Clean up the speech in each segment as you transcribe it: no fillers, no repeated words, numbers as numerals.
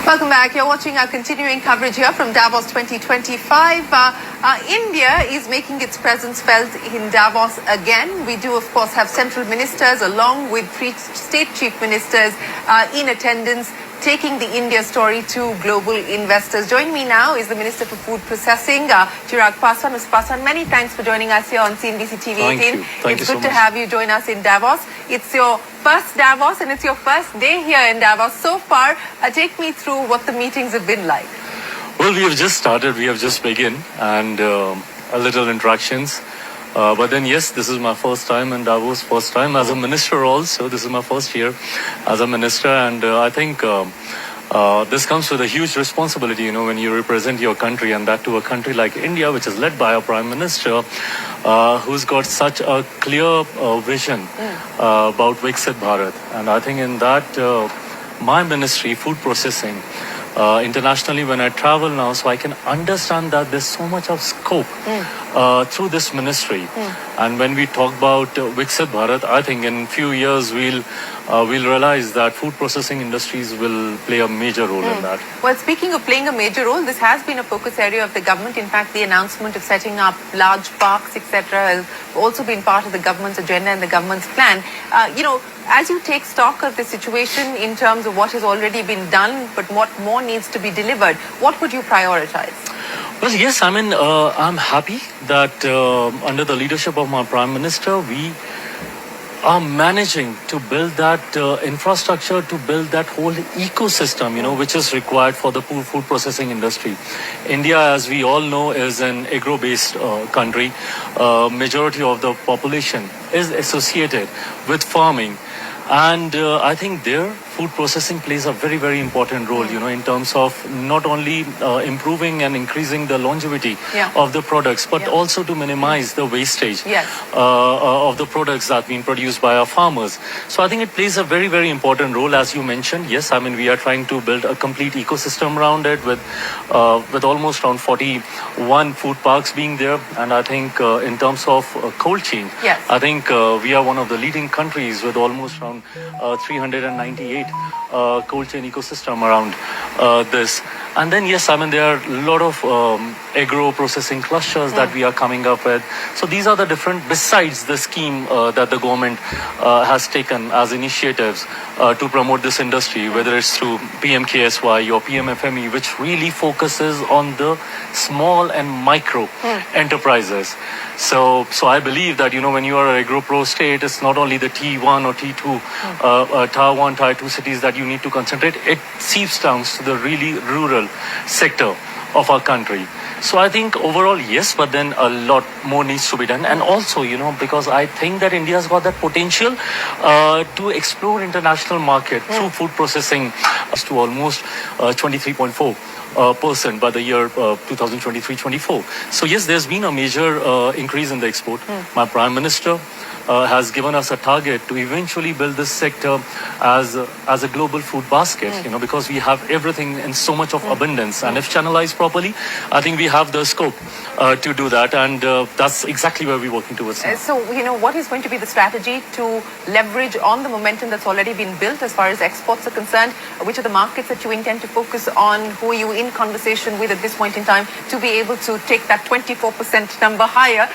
Welcome back. You're watching our continuing coverage here from Davos 2025. India is making its presence felt in Davos again. We do, of course, have central ministers along with state chief ministers in attendance, taking the India story to global investors. Joining me now is the Minister for Food Processing, Chirag Paswan. Mr. Paswan, many thanks for joining us here on CNBC TV 18. Thank you so good to much. have you join us in Davos. It's your first Davos and it's your first day here in Davos. So far, take me through what the meetings have been like. Well, we have just started. We have just begun and a little interactions. But then, yes, this is my first time in Davos, first time as a minister also. This is my first year as a minister. And I think this comes with a huge responsibility, when you represent your country, and that to a country like India, which is led by a prime minister who's got such a clear vision about Viksit Bharat. And I think in that, my ministry, food processing, internationally when I travel now, so I can understand that there's so much of scope through this ministry. And when we talk about Viksit Bharat, I think in few years we'll realize that food processing industries will play a major role in that. Well, speaking of playing a major role, this has been a focus area of the government. In fact, the announcement of setting up large parks, etc., has also been part of the government's agenda and the government's plan. As you take stock of the situation in terms of what has already been done, but what more needs to be delivered, what would you prioritize? Well, yes, I'm happy that under the leadership of my Prime Minister, we are managing to build that infrastructure, to build that whole ecosystem, which is required for the food processing industry. India, as we all know, is an agro-based country. Majority of the population is associated with farming. And I think their food processing plays a very, very important role, in terms of not only improving and increasing the longevity of the products, but also to minimize the wastage of the products that are being produced by our farmers. So I think it plays a very, very important role, as you mentioned. Yes, we are trying to build a complete ecosystem around it with almost around 41 food parks being there. And I think in terms of cold chain, I think we are one of the leading countries with almost around 398 cold chain ecosystem around this. And then, yes, there are a lot of agro processing clusters that we are coming up with. So these are the different, besides the scheme that the government has taken as initiatives to promote this industry, whether it's through PMKSY or PMFME, which really focuses on the small and micro enterprises. So I believe that, when you are an agro-pro state, it's not only the T1 or T2, Tier 1, Tier 2 cities that you need to concentrate. It seeps down to the really rural sector of our country. So I think overall, yes, but then a lot more needs to be done. And also, because I think that India's got that potential to explore international market through food processing to almost 23.4% by the year 2023-24. So yes, there's been a major increase in the export. My Prime Minister has given us a target to eventually build this sector as a global food basket, because we have everything in so much of abundance. And if channelized properly, I think we have the scope to do that. And that's exactly where we're working towards now. So, what is going to be the strategy to leverage on the momentum that's already been built as far as exports are concerned? Which are the markets that you intend to focus on? Who are you in conversation with at this point in time to be able to take that 24% number higher?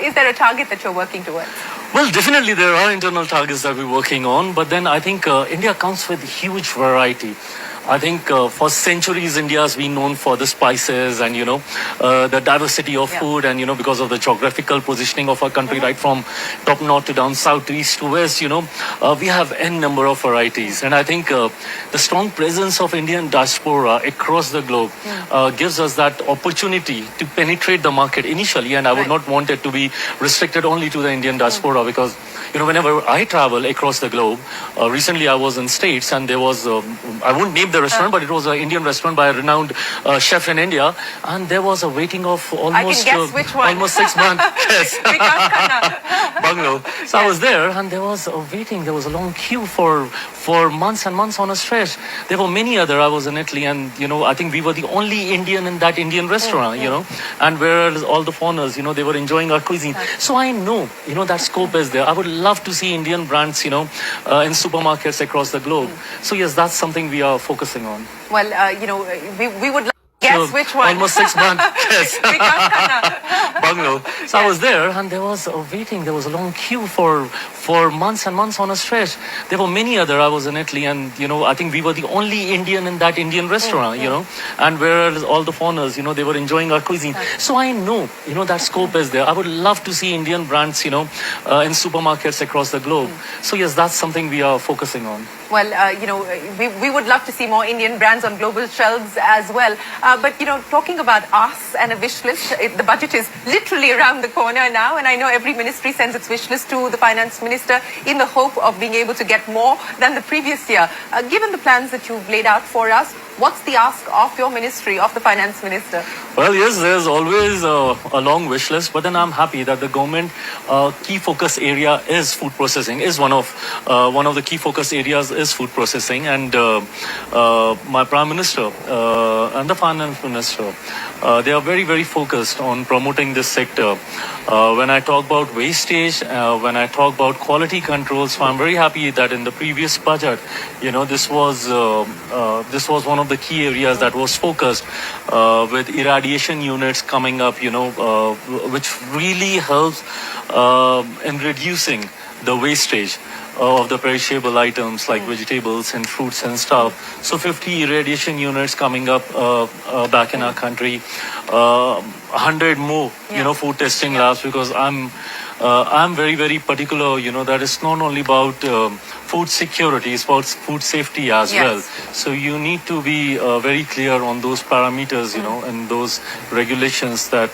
Is there a target that you're working towards? Well, definitely there are internal targets that we're working on, but then I think India comes with huge variety. I think for centuries India has been known for the spices and the diversity of food, and because of the geographical positioning of our country, right from top north to down south to east to west, we have n number of varieties. And I think the strong presence of Indian diaspora across the globe gives us that opportunity to penetrate the market initially. And I would not want it to be restricted only to the Indian diaspora, because whenever I travel across the globe, recently I was in States and there was I won't name the restaurant, but it was an Indian restaurant by a renowned chef in India, and there was a waiting of almost 6 months. Yes. Bungalow. So I was there, and there was a waiting. There was a long queue for months and months on a stretch. There were many other. I was in Italy, and I think we were the only Indian in that Indian restaurant. And whereas all the foreigners, they were enjoying our cuisine. So I know, that scope is there. I would love to see Indian brands, in supermarkets across the globe. So yes, that's something we are focusing on. Well, we would like to guess So, which one. Almost 6 months. Yes. Vikas Khanna. Bungalow. So I was there, and there was waiting. There was a long queue for months and months on a stretch. There were many other. I was in Italy, and I think we were the only Indian in that Indian restaurant. And whereas all the foreigners, they were enjoying our cuisine. So I know, that scope is there. I would love to see Indian brands, in supermarkets across the globe. So yes, that's something we are focusing on. Well, we would love to see more Indian brands on global shelves as well. But, talking about us and a wish list, the budget is literally around the corner now. And I know every ministry sends its wish list to the finance minister in the hope of being able to get more than the previous year. Given the plans that you've laid out for us, what's the ask of your ministry, of the finance minister? Well, yes, there's always a long wish list, but then I'm happy that the government key focus area is food processing. Is one of the key focus areas is food processing, and my prime minister and the finance minister, they are very, very focused on promoting this sector. When I talk about wastage, when I talk about quality control, so I'm very happy that in the previous budget, this was one of the key areas that was focused with irradiation units coming up, which really helps in reducing the wastage of the perishable items like vegetables and fruits and stuff. So 50 irradiation units coming up back in our country, 100 more, food testing labs, because I'm very, very particular, that it's not only about food security, it's about food safety as well. So you need to be very clear on those parameters, and those regulations that